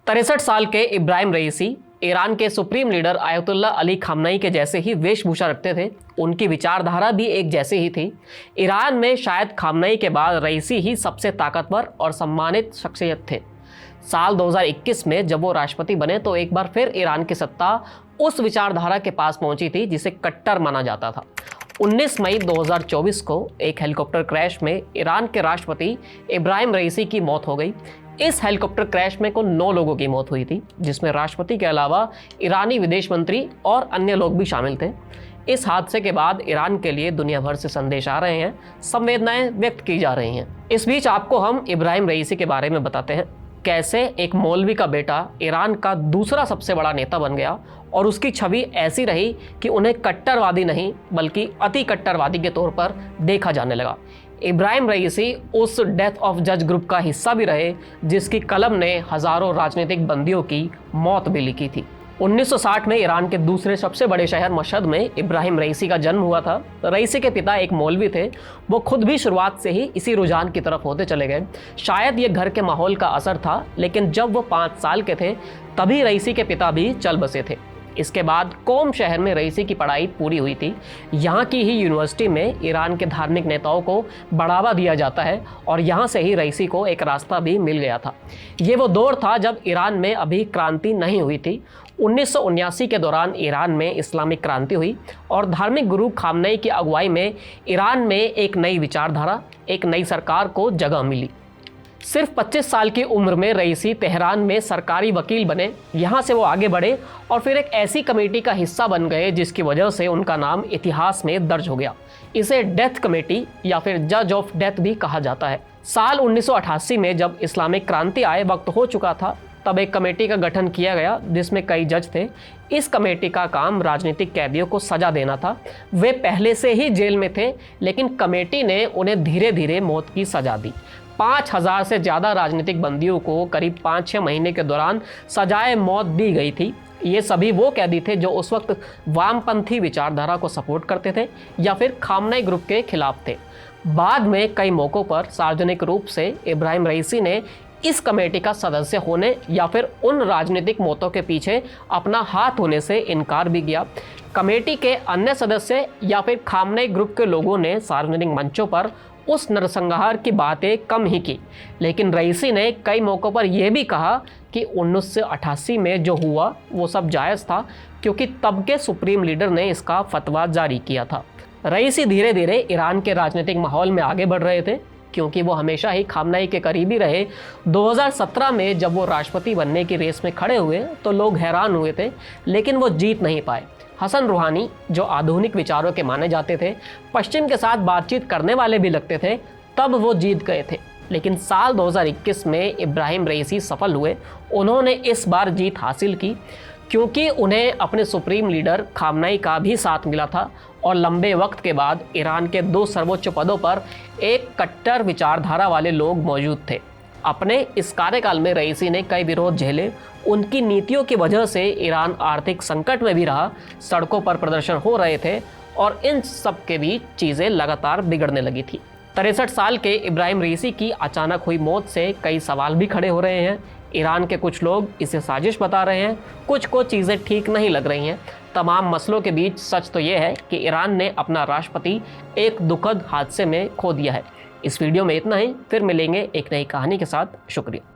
63 साल के इब्राहिम रईसी ईरान के supreme leader Ayatollah Ali Khamenei के जैसे ही वेशभूषा रखते थे। उनकी विचारधारा भी एक जैसी ही थी। ईरान में शायद खामनेई के बाद रईसी ही सबसे ताकतवर और सम्मानित शख्सियत थे। साल 2021 में जब वो राष्ट्रपति बने तो एक बार फिर ईरान की सत्ता उस विचारधारा के पास पहुंची थी जिसे कट्टर माना जाता था। 19 मई 2024 को एक हेलीकॉप्टर क्रैश में ईरान के राष्ट्रपति इब्राहिम रईसी की मौत हो गई। इस हेलीकॉप्टर क्रैश में कुल 9 लोगों की मौत हुई थी, जिसमें राष्ट्रपति के अलावा ईरानी विदेश मंत्री और अन्य लोग भी शामिल थे। इस हादसे के बाद ईरान के लिए दुनिया भर से संदेश आ रहे हैं, संवेदनाएं व्यक्त की जा रही हैं। इस बीच आपको हम इब्राहिम रईसी के बारे में बताते हैं, कैसे एक मौलवी का बेटा ईरान का दूसरा सबसे बड़ा नेता बन गया और उसकी छवि ऐसी रही कि उन्हें कट्टरवादी नहीं बल्कि अति कट्टरवादी के तौर पर देखा जाने लगा। इब्राहिम रईसी उस डेथ ऑफ जज ग्रुप का हिस्सा भी रहे जिसकी कलम ने हजारों राजनीतिक बंदियों की मौत भी लिखी थी। 1960 में ईरान के दूसरे सबसे बड़े शहर मशहद में इब्राहिम रईसी का जन्म हुआ था। रईसी के पिता एक मौलवी थे। वो खुद भी शुरुआत से ही इसी रुझान की तरफ होते चले गए। शायद ये घर के माहौल का असर था, लेकिन जब वो 5 साल के थे तभी रईसी के पिता भी चल बसे थे। इसके बाद कोम शहर में रईसी की पढ़ाई पूरी हुई थी। यहाँ की ही यूनिवर्सिटी में ईरान के धार्मिक नेताओं को बढ़ावा दिया जाता है और यहाँ से ही रईसी को एक रास्ता भी मिल गया था। ये वो दौर था जब ईरान में अभी क्रांति नहीं हुई थी। 1979 के दौरान ईरान में इस्लामिक क्रांति हुई और धार्मिक गुरु खामनेई की अगुवाई में ईरान में एक नई विचारधारा, एक नई सरकार को जगह मिली। सिर्फ 25 साल की उम्र में रईसी तेहरान में सरकारी वकील बने। यहाँ से वो आगे बढ़े और फिर एक ऐसी कमेटी का हिस्सा बन गए जिसकी वजह से उनका नाम इतिहास में दर्ज हो गया। इसे डेथ कमेटी या फिर जज ऑफ डेथ भी कहा जाता है। साल 1988 में जब इस्लामिक क्रांति आए वक्त हो चुका था, तब एक कमेटी का गठन किया गया जिसमें कई जज थे। इस कमेटी का काम राजनीतिक कैदियों को सजा देना था। वे पहले से ही जेल में थे, लेकिन कमेटी ने उन्हें धीरे धीरे मौत की सजा दी। 5000 से ज़्यादा राजनीतिक बंदियों को करीब 5-6 महीने के दौरान सजाए मौत दी गई थी। ये सभी वो कैदी थे जो उस वक्त वामपंथी विचारधारा को सपोर्ट करते थे या फिर खामनेई ग्रुप के खिलाफ थे। बाद में कई मौक़ों पर सार्वजनिक रूप से इब्राहिम रईसी ने इस कमेटी का सदस्य होने या फिर उन राजनीतिक मौतों के पीछे अपना हाथ होने से इनकार भी किया। कमेटी के अन्य सदस्य या फिर खामनेई ग्रुप के लोगों ने सार्वजनिक मंचों पर उस नरसंहार की बातें कम ही की, लेकिन रईसी ने कई मौक़ों पर यह भी कहा कि 1988 में जो हुआ वो सब जायज़ था, क्योंकि तब के सुप्रीम लीडर ने इसका फतवा जारी किया था। रईसी धीरे धीरे ईरान के राजनीतिक माहौल में आगे बढ़ रहे थे, क्योंकि वो हमेशा ही खामनेई के करीबी रहे। 2017 में जब वो राष्ट्रपति बनने की रेस में खड़े हुए तो लोग हैरान हुए थे, लेकिन वो जीत नहीं पाए। हसन रूहानी, जो आधुनिक विचारों के माने जाते थे, पश्चिम के साथ बातचीत करने वाले भी लगते थे, तब वो जीत गए थे। लेकिन साल 2021 में इब्राहिम रईसी सफल हुए। उन्होंने इस बार जीत हासिल की क्योंकि उन्हें अपने सुप्रीम लीडर खामनेई का भी साथ मिला था और लंबे वक्त के बाद ईरान के 2 सर्वोच्च पदों पर एक कट्टर विचारधारा वाले लोग मौजूद थे। अपने इस कार्यकाल में रईसी ने कई विरोध झेले। उनकी नीतियों की वजह से ईरान आर्थिक संकट में भी रहा, सड़कों पर प्रदर्शन हो रहे थे और इन सब के बीच चीज़ें लगातार बिगड़ने लगी थी। 63 साल के इब्राहिम रईसी की अचानक हुई मौत से कई सवाल भी खड़े हो रहे हैं। ईरान के कुछ लोग इसे साजिश बता रहे हैं, कुछ को चीज़ें ठीक नहीं लग रही हैं। तमाम मसलों के बीच सच तो ये है कि ईरान ने अपना राष्ट्रपति एक दुखद हादसे में खो दिया है। इस वीडियो में इतना ही, फिर मिलेंगे एक नई कहानी के साथ। शुक्रिया।